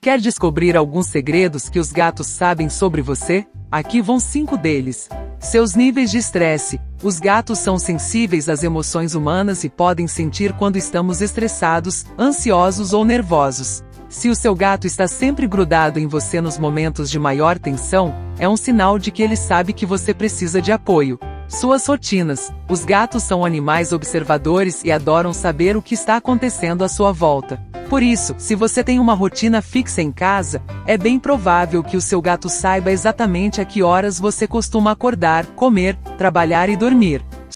Quer descobrir alguns segredos que os gatos sabem sobre você? Aqui vão 5 deles. Seus níveis de estresse. Os gatos são sensíveis às emoções humanas e podem sentir quando estamos estressados, ansiosos ou nervosos. Se o seu gato está sempre grudado em você nos momentos de maior tensão, é um sinal de que ele sabe que você precisa de apoio. Suas rotinas. Os gatos são animais observadores e adoram saber o que está acontecendo à sua volta. Por isso, se você tem uma rotina fixa em casa, é bem provável que o seu gato saiba exatamente a que horas você costuma acordar, comer, trabalhar e dormir.